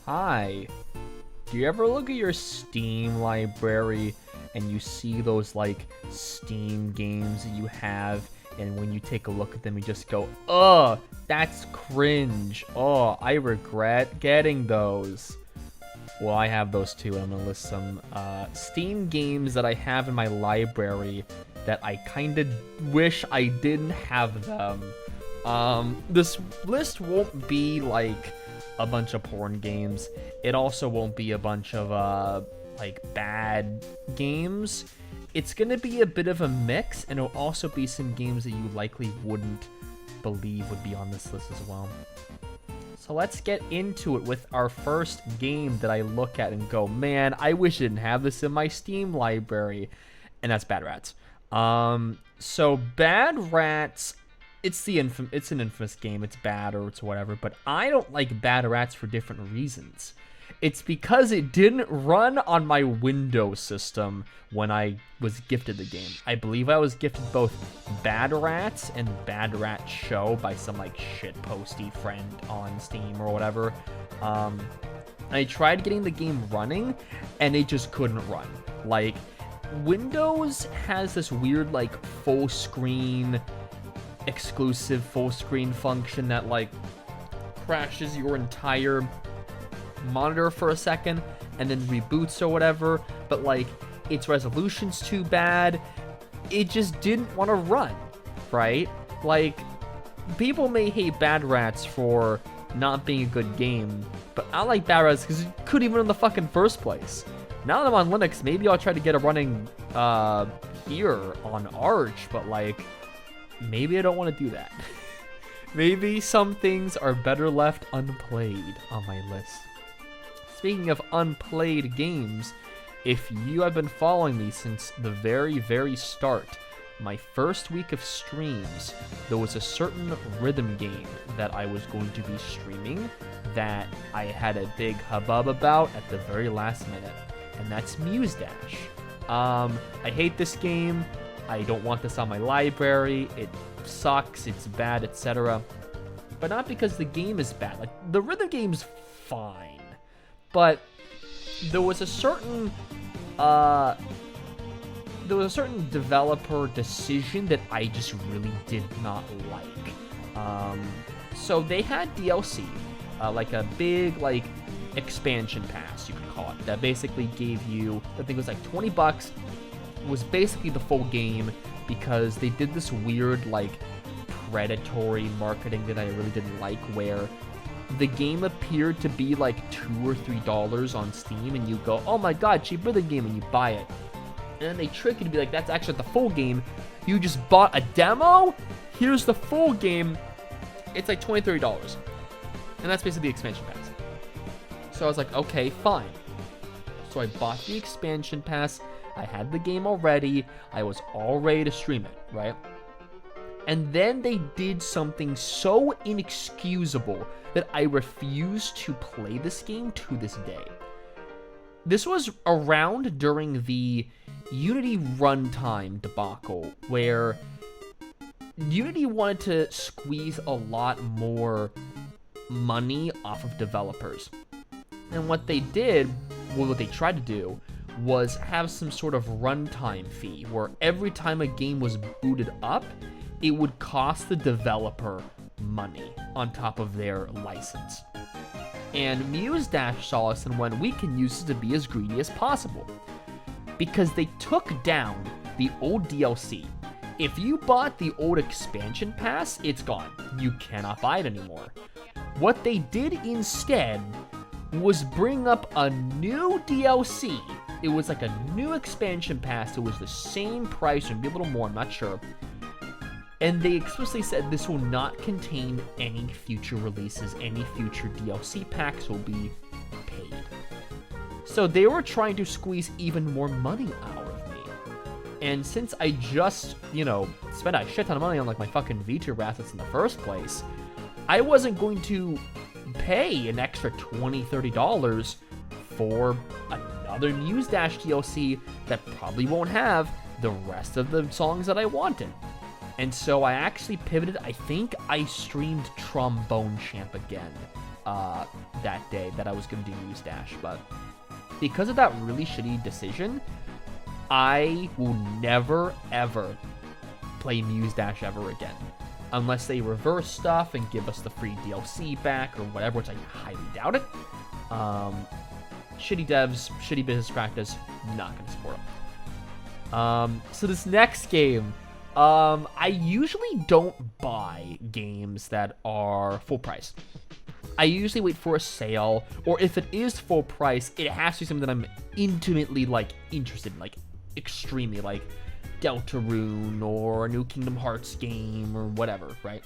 Hi. Do you ever look at your Steam library and you see those like Steam games that you have, and when you take a look at them you just go, ugh, that's cringe. Oh, I regret getting those. Well, I have those too. I'm gonna list some Steam games that I have in my library that I kind of wish I didn't have them. This list won't be like a bunch of porn games. It also won't be a bunch of like bad games. It's gonna be a bit of a mix, and it'll also be some games that you likely wouldn't believe would be on this list as well. So let's get into it with our first game that I look at and go, man, I wish I didn't have this in my Steam library, and that's Bad Rats. So Bad Rats, it's an infamous game. It's bad or it's whatever, but I don't like Bad Rats for different reasons. It's because it didn't run on my Windows system when I was gifted the game. I believe I was gifted both Bad Rats and Bad Rat Show by some like shitposty friend on Steam or whatever. I tried getting the game running and it just couldn't run. Like, Windows has this weird like full screen exclusive full screen function that like crashes your entire monitor for a second and then reboots or whatever, but like its resolution's too bad. It just didn't want to run, right? Like, people may hate Bad Rats for not being a good game, but I like Bad Rats because it couldn't even in the fucking first place. Now that I'm on Linux, maybe I'll try to get it running here on Arch, but like, maybe I don't want to do that. Maybe some things are better left unplayed on my list. Speaking of unplayed games, if you have been following me since the very, very start, my first week of streams, there was a certain rhythm game that I was going to be streaming that I had a big hubbub about at the very last minute, and that's Muse Dash. I hate this game. I don't want this on my library. It sucks, it's bad, etc. But not because the game is bad. Like, the rhythm game's fine. But there was a certain developer decision that I just really did not like. So they had DLC, like a big like expansion pass, you could call it, that basically gave you, I think it was like $20, was basically the full game, because they did this weird like predatory marketing that I really didn't like, where the game appeared to be like $2 or $3 on Steam, and you go, oh my god, cheaper than the game, and you buy it. And then they trick you to be like, that's actually the full game. You just bought a demo? Here's the full game. It's like $20, $30. And that's basically the expansion pass. So I was like, okay, fine. So I bought the expansion pass. I had the game already. I was all ready to stream it, right? And then they did something so inexcusable that I refuse to play this game to this day. This was around during the Unity runtime debacle, where Unity wanted to squeeze a lot more money off of developers. And what they did, well, what they tried to do, was have some sort of runtime fee, where every time a game was booted up, it would cost the developer money on top of their license. And Muse Dash saw us and went, we can use this to be as greedy as possible. Because they took down the old DLC. If you bought the old expansion pass, it's gone. You cannot buy it anymore. What they did instead was bring up a new DLC. It was like a new expansion pass. It was the same price, or maybe a little more, I'm not sure. And they explicitly said this will not contain any future releases, any future DLC packs will be paid. So they were trying to squeeze even more money out of me. And since I just, spent a shit ton of money on like my fucking VTuber assets in the first place, I wasn't going to pay an extra $20, $30 for another Muse Dash DLC that probably won't have the rest of the songs that I wanted. And so I actually pivoted. I think I streamed Trombone Champ again that day that I was going to do Muse Dash, but because of that really shitty decision, I will never, ever play Muse Dash ever again. Unless they reverse stuff and give us the free DLC back or whatever, which I highly doubt it. Shitty devs, shitty business practice, not going to support them. So this next game, I usually don't buy games that are full price. I usually wait for a sale, or if it is full price, it has to be something that I'm intimately, like, interested in, like, extremely, like Deltarune or a new Kingdom Hearts game or whatever, right?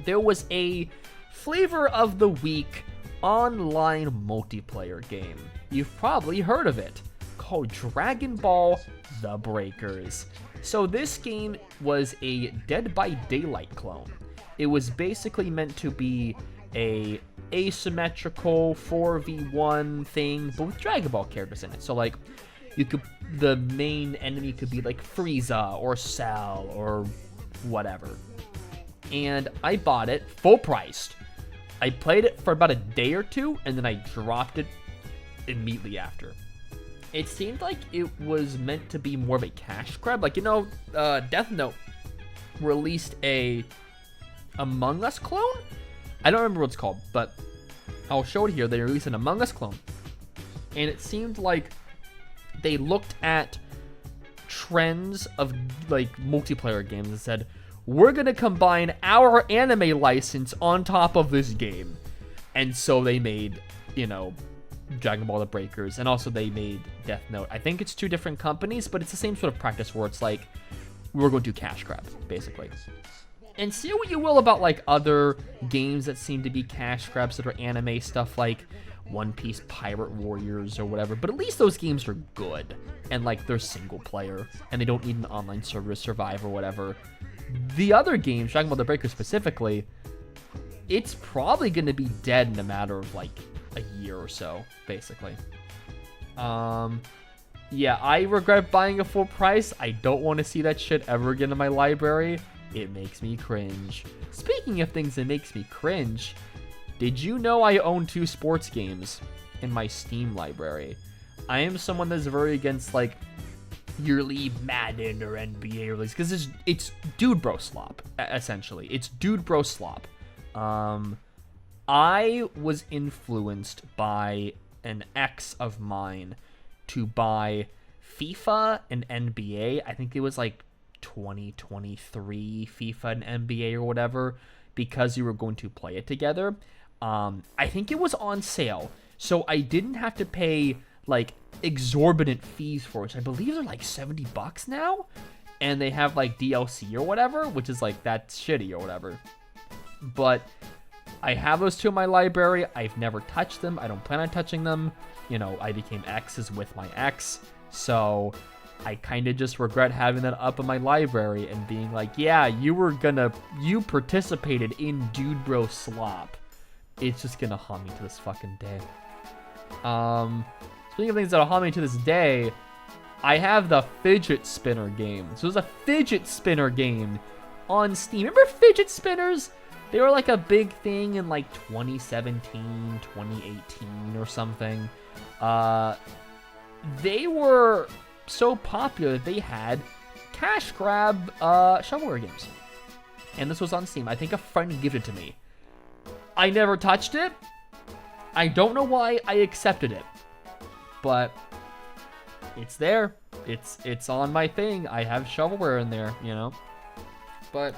There was a flavor of the week online multiplayer game. You've probably heard of it, called Dragon Ball The Breakers. So this game was a Dead by Daylight clone. It was basically meant to be a asymmetrical 4v1 thing, but with Dragon Ball characters in it. So like, the main enemy could be like Frieza or Cell or whatever. And I bought it full priced. I played it for about a day or two, and then I dropped it immediately after. It seemed like it was meant to be more of a cash grab. Like, Death Note released a Among Us clone? I don't remember what it's called, but I'll show it here. They released an Among Us clone. And it seemed like they looked at trends of, like, multiplayer games and said, we're going to combine our anime license on top of this game. And so they made, Dragon Ball The Breakers, and also they made Death Note. I think it's two different companies, but it's the same sort of practice where it's like, we're going to do cash grab, basically. And say what you will about, like, other games that seem to be cash grabs that are anime stuff, like One Piece Pirate Warriors or whatever, but at least those games are good, and, like, they're single player, and they don't need an online server to survive or whatever. The other games, Dragon Ball The Breakers specifically, it's probably going to be dead in a matter of, like, a year or so, basically. Yeah, I regret buying a full price. I don't want to see that shit ever again in my library. It makes me cringe. Speaking of things that makes me cringe, did you know I own 2 sports games in my Steam library? I am someone that's very against, like, yearly Madden or NBA release, because it's dude bro slop, essentially. It's dude bro slop. I was influenced by an ex of mine to buy FIFA and NBA. I think it was like 2023 FIFA and NBA or whatever, because we were going to play it together. I think it was on sale, so I didn't have to pay like exorbitant fees for it. I believe they're like $70 now, and they have like DLC or whatever, which is like, that's shitty or whatever. But I have those 2 in my library. I've never touched them. I don't plan on touching them. I became exes with my ex, so I kind of just regret having that up in my library and being like, yeah, you participated in dude bro slop. It's just gonna haunt me to this fucking day. Speaking of things that'll haunt me to this day, I have the fidget spinner game. So there's a fidget spinner game on Steam. Remember fidget spinners? They were like a big thing in like 2017, 2018 or something. They were so popular that they had cash grab shovelware games. And this was on Steam. I think a friend gifted it to me. I never touched it. I don't know why I accepted it. But it's there. It's on my thing. I have shovelware in there, But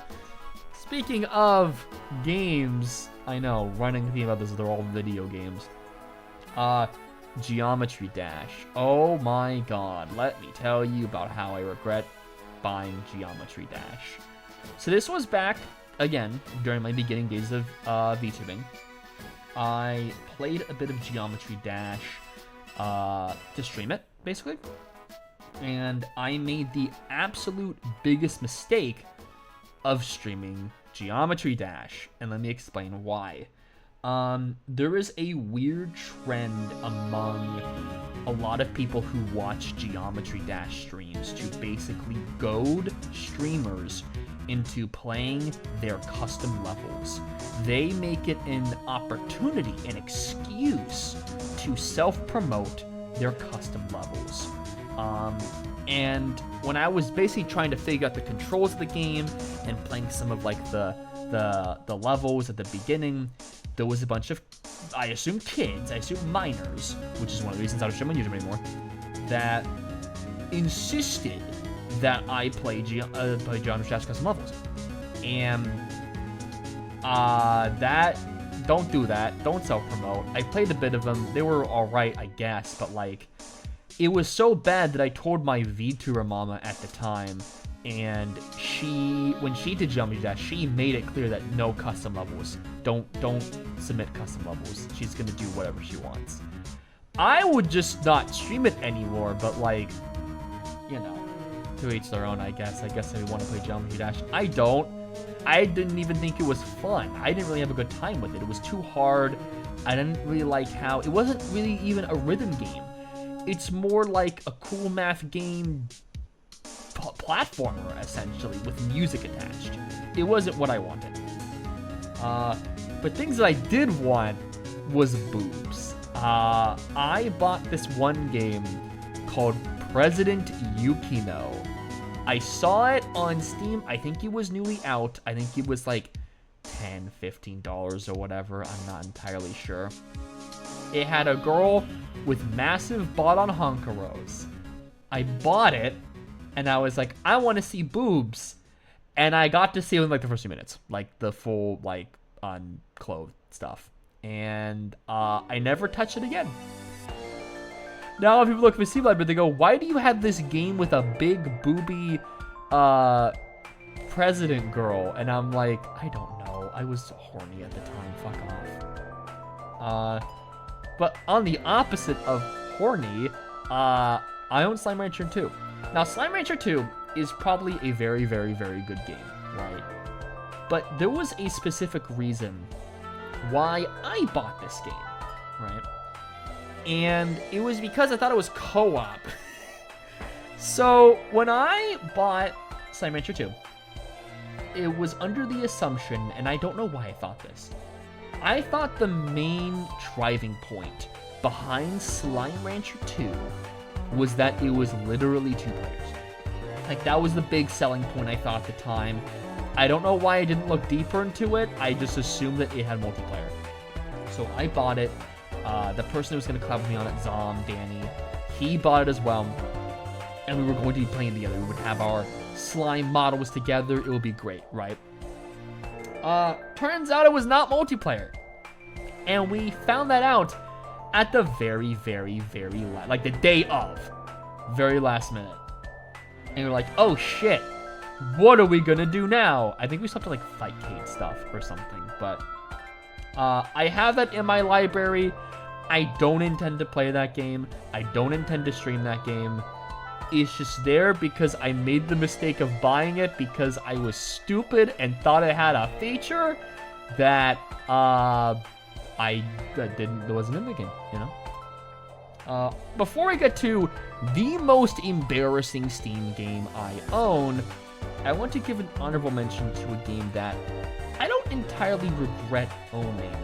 speaking of games, I know, running theme about this, they're all video games. Geometry Dash. Oh my god, let me tell you about how I regret buying Geometry Dash. So this was back, again, during my beginning days of VTubing. I played a bit of Geometry Dash to stream it, basically. And I made the absolute biggest mistake of streaming Geometry Dash. And let me explain why. There is a weird trend among a lot of people who watch Geometry Dash streams to basically goad streamers into playing their custom levels. They make it an opportunity, an excuse to self-promote their custom levels. And when I was basically trying to figure out the controls of the game and playing some of like the levels at the beginning, there was a bunch of, I assume kids, I assume minors, which is one of the reasons I don't stream on YouTube anymore, that insisted that I play Geometry Dash custom levels. And don't do that. Don't self-promote. I played a bit of them. They were alright, I guess, but like, it was so bad that I told my VTuber mama at the time, and when she did Geometry Dash, she made it clear that no custom levels. Don't submit custom levels. She's gonna do whatever she wants. I would just not stream it anymore, but like, you know, to each their own, I guess. I guess I want to play Geometry Dash. I don't. I didn't even think it was fun. I didn't really have a good time with it. It was too hard. I didn't really like how... It wasn't really even a rhythm game. It's more like a cool math game platformer, essentially, with music attached. It wasn't what I wanted. But things that I did want was boobs. I bought this one game called President Yukino. I saw it on Steam. I think it was newly out. I think it was like $10, $15 or whatever. I'm not entirely sure. It had a girl with massive bot-on honkeros. I bought it, and I was like, I want to see boobs. And I got to see it in like the first 2 minutes. Like the full, like, unclothed stuff. And I never touched it again. Now, if people look at the Steam library, they go, why do you have this game with a big booby president girl? And I'm like, I don't know. I was horny at the time. Fuck off. But on the opposite of horny, I own Slime Rancher 2. Now, Slime Rancher 2 is probably a very, very, very good game, right? But there was a specific reason why I bought this game, right? And it was because I thought it was co-op. So when I bought Slime Rancher 2, it was under the assumption, and I don't know why I thought this, I thought the main driving point behind Slime Rancher 2 was that it was literally 2 players. Like, that was the big selling point I thought at the time. I don't know why I didn't look deeper into it. I just assumed that it had multiplayer. So I bought it. The person who was going to collab with me on it, Danny, he bought it as well. And we were going to be playing together. We would have our slime models together. It would be great, right? Turns out it was not multiplayer. And we found that out at the very, very, very last, like the day of, very last minute. And we're like, oh shit, what are we gonna do now? I think we still have to like fight Kate stuff or something, but I have that in my library. I don't intend to play that game. I don't intend to stream that game. It's just there because I made the mistake of buying it because I was stupid and thought it had a feature that that wasn't in the game, you know? Before I get to the most embarrassing Steam game I own, I want to give an honorable mention to a game that I don't entirely regret owning,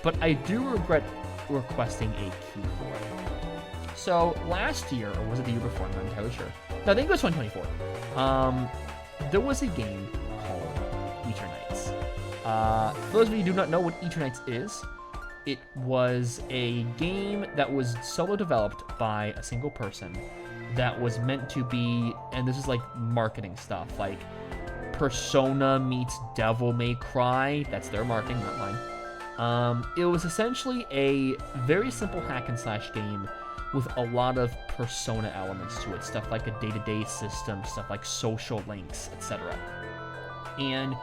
but I do regret requesting a key for it. So last year, or was it the year before? I'm not entirely sure. No, I think it was 2024. There was a game called Eternights. For those of you who do not know what Eternights is, it was a game that was solo developed by a single person that was meant to be, and this is like marketing stuff, like Persona meets Devil May Cry. That's their marketing, not mine. It was essentially a very simple hack and slash game with a lot of Persona elements to it, stuff like a day-to-day system, stuff like social links, etc. And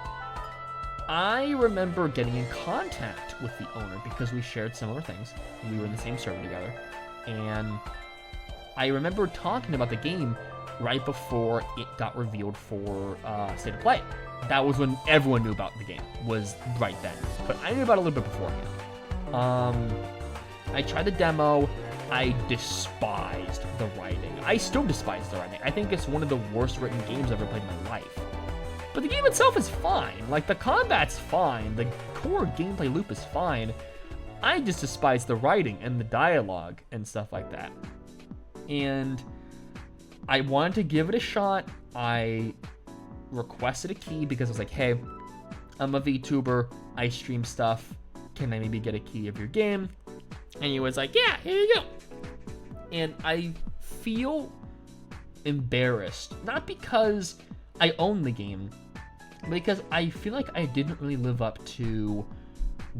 I remember getting in contact with the owner because we shared similar things. We were in the same server together. And I remember talking about the game right before it got revealed for State of Play. That was when everyone knew about the game, was right then. But I knew about it a little bit beforehand. I tried the demo. I despised the writing. I still despise the writing. I think it's one of the worst written games I've ever played in my life. But the game itself is fine. Like, the combat's fine. The core gameplay loop is fine. I just despise the writing and the dialogue and stuff like that. And I wanted to give it a shot. I requested a key because I was like, hey, I'm a VTuber. I stream stuff. Can I maybe get a key of your game? And he was like, yeah, here you go. And I feel embarrassed, not because I own the game, but because I feel like I didn't really live up to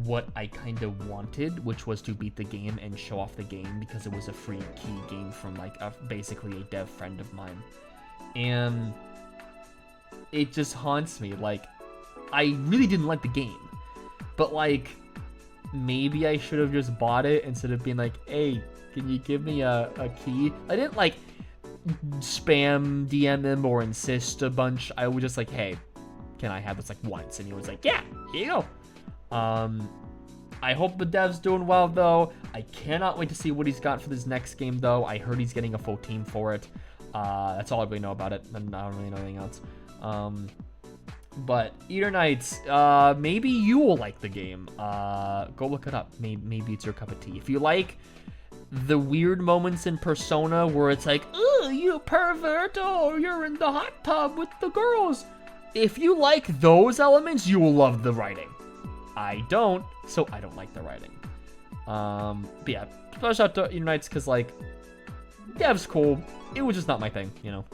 what I kind of wanted, which was to beat the game and show off the game because it was a free key game from like basically a dev friend of mine. And it just haunts me. Like, I really didn't like the game, but like, maybe I should have just bought it instead of being like, hey, can you give me a key? I didn't like spam DM him or insist a bunch. I was just like, hey, can I have this like once? And he was like, yeah, here you go. I hope the dev's doing well though. I cannot wait to see what he's got for this next game though. I heard he's getting a full team for it. That's all I really know about it. I don't really know anything else. But Eater Knights, maybe you will like the game. Go look it up. Maybe it's your cup of tea. If you like the weird moments in Persona where it's like, oh, you pervert, oh, you're in the hot tub with the girls. If you like those elements, you will love the writing. I don't, so I don't like the writing. But yeah, shout out to Eater Knights because, like, dev's cool. It was just not my thing, you know.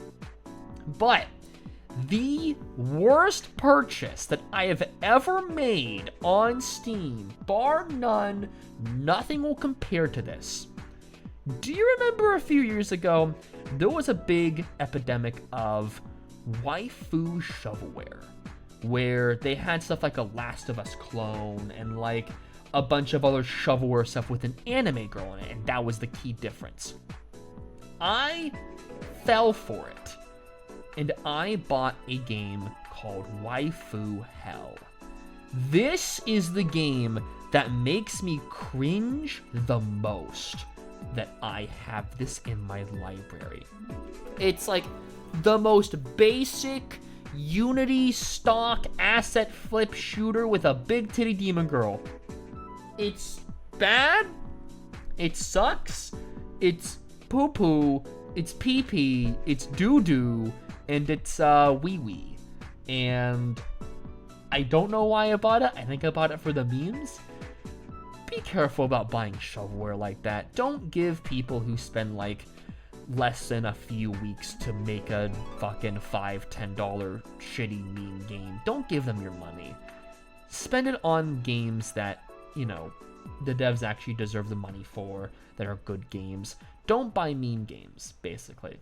But the worst purchase that I have ever made on Steam, bar none, nothing will compare to this. Do you remember a few years ago, there was a big epidemic of waifu shovelware, where they had stuff like a Last of Us clone and like a bunch of other shovelware stuff with an anime girl in it, and that was the key difference. I fell for it. And I bought a game called Waifu Hell. This is the game that makes me cringe the most that I have this in my library. It's like the most basic Unity stock asset flip shooter with a big titty demon girl. It's bad. It sucks. It's poo-poo. It's pee-pee. It's doo-doo. And it's wee-wee. And I don't know why I bought it. I think I bought it for the memes. Be careful about buying shovelware like that. Don't give people who spend like less than a few weeks to make a fucking $5-10 shitty meme game. Don't give them your money. Spend it on games that, you know, the devs actually deserve the money for, that are good games. Don't buy meme games, basically.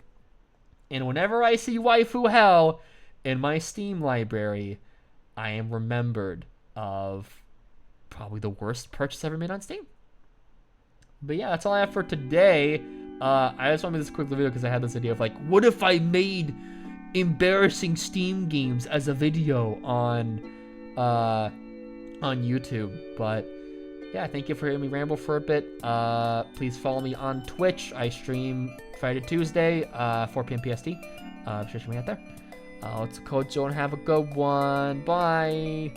And whenever I see Waifu Hell in my Steam library, I am remembered of probably the worst purchase ever made on Steam. But yeah, that's all I have for today. I just want to make this quick video because I had this idea of like, what if I made embarrassing Steam games as a video on YouTube? But yeah, thank you for hearing me ramble for a bit. Please follow me on Twitch. I stream Friday to Tuesday, 4 p.m. PST. Sure, me out there. Let's Kojo and have a good one. Bye.